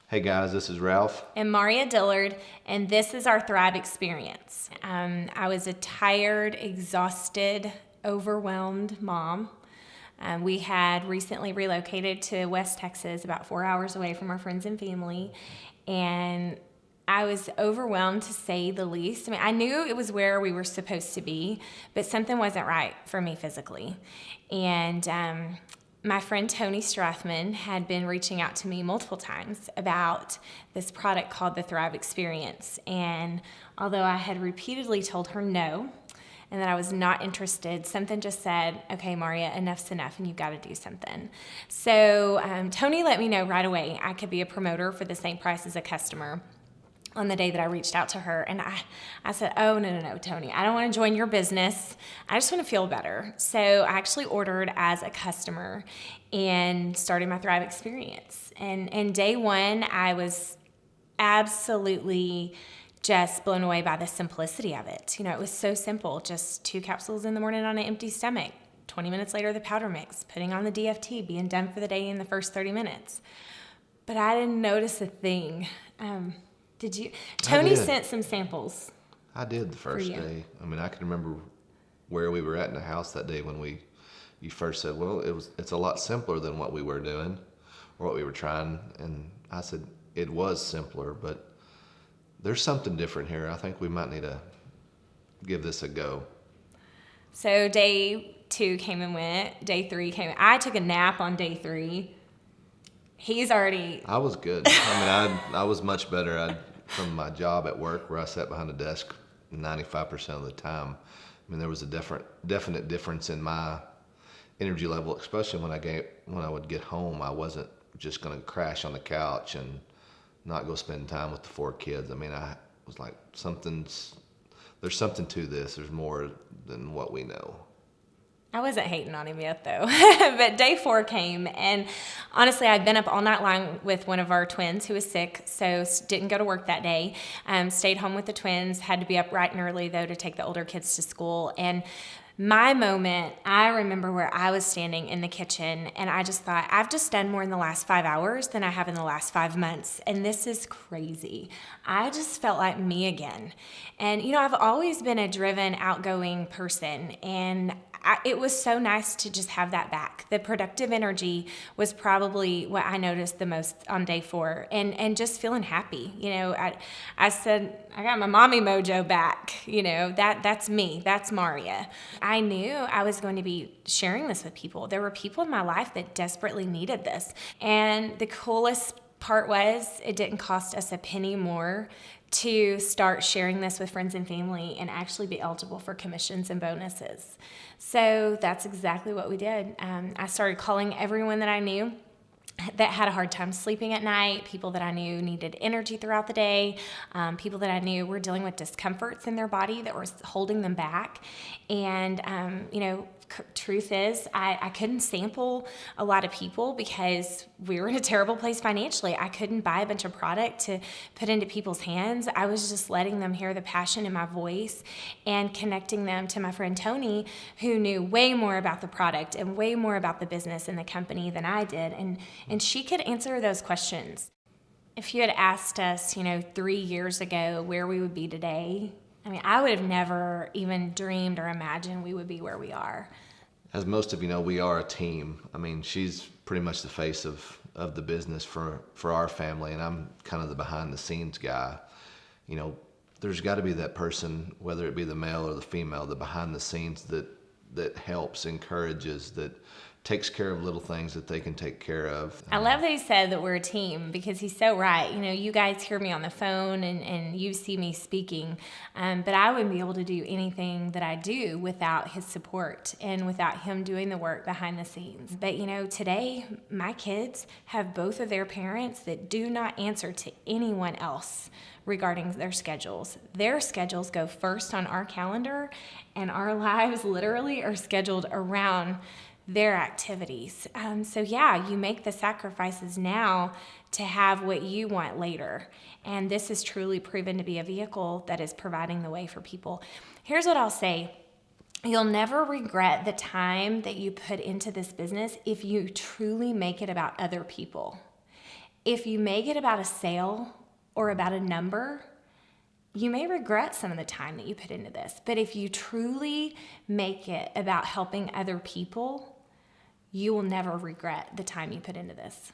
Hey guys, this is Ralph. And Mauria Dillard, and this is our Thrive experience. I was a tired, exhausted, overwhelmed mom. We had recently relocated to West Texas, about 4 hours away from our friends and family, and I was overwhelmed to say the least. I mean, I knew it was where we were supposed to be, but something wasn't right for me physically. And my friend Tony Strathman had been reaching out to me multiple times about this product called the Thrive Experience. And although I had repeatedly told her no, and that I was not interested, something just said, okay, Mauria, enough's enough and you've got to do something. So Tony let me know right away I could be a promoter for the same price as a customer on the day that I reached out to her. And I said, oh, no, Tony, I don't want to join your business. I just want to feel better. So I actually ordered as a customer and started my Thrive experience. And day one, I was absolutely just blown away by the simplicity of it. You know, it was so simple, just 2 capsules in the morning on an empty stomach. 20 minutes later, the powder mix, putting on the DFT, being done for the day in the first 30 minutes. But I didn't notice a thing. Did you? Tony sent some samples. I did the first day. I mean, I can remember where we were at in the house that day when you first said, well, it's a lot simpler than what we were doing or what we were trying. And I said, it was simpler, but there's something different here. I think we might need to give this a go. So day 2 came and went. Day 3 came. I took a nap on day 3. He's already... I was good. I mean, I was much better from my job at work where I sat behind a desk 95% of the time. I mean, there was a definite difference in my energy level, especially when I would get home. I wasn't just going to crash on the couch and not go spend time with the 4 kids. I mean, I was like, there's something to this. There's more than what we know. I wasn't hating on him yet, though. But day 4 came, and honestly, I'd been up all night long with one of our twins who was sick, so didn't go to work that day. Stayed home with the twins, had to be up bright and early, though, to take the older kids to school. And my moment, I remember where I was standing in the kitchen, and I just thought, I've just done more in the last 5 hours than I have in the last 5 months, and this is crazy. I just felt like me again. And, you know, I've always been a driven, outgoing person, and it was so nice to just have that back. The productive energy was probably what I noticed the most on day 4, and just feeling happy. You know, I said, I got my mommy mojo back. You know, that's me. That's Mauria. I knew I was going to be sharing this with people. There were people in my life that desperately needed this. And the coolest part was it didn't cost us a penny more to start sharing this with friends and family and actually be eligible for commissions and bonuses. So that's exactly what we did. I started calling everyone that I knew that had a hard time sleeping at night, people that I knew needed energy throughout the day, people that I knew were dealing with discomforts in their body that were holding them back. And, you know, truth is, I couldn't sample a lot of people because we were in a terrible place financially. I couldn't buy a bunch of product to put into people's hands. I was just letting them hear the passion in my voice and connecting them to my friend Tony, who knew way more about the product and way more about the business and the company than I did. And she could answer those questions. If you had asked us, you know, 3 years ago where we would be today, I mean, I would have never even dreamed or imagined we would be where we are. As most of you know, we are a team. I mean, she's pretty much the face of the business for our family, and I'm kind of the behind-the-scenes guy. You know, there's got to be that person, whether it be the male or the female, the behind-the-scenes that helps, encourages, that takes care of little things that they can take care of. I love that he said that we're a team because he's so right. You know, you guys hear me on the phone and you see me speaking, but I wouldn't be able to do anything that I do without his support and without him doing the work behind the scenes. But, you know, today my kids have both of their parents that do not answer to anyone else regarding their schedules. Their schedules go first on our calendar, and our lives literally are scheduled around their activities. So yeah, you make the sacrifices now to have what you want later. And this is truly proven to be a vehicle that is providing the way for people. Here's what I'll say. You'll never regret the time that you put into this business if you truly make it about other people. if you make it about a sale or about a number, you may regret some of the time that you put into this. But if you truly make it about helping other people, you will never regret the time you put into this.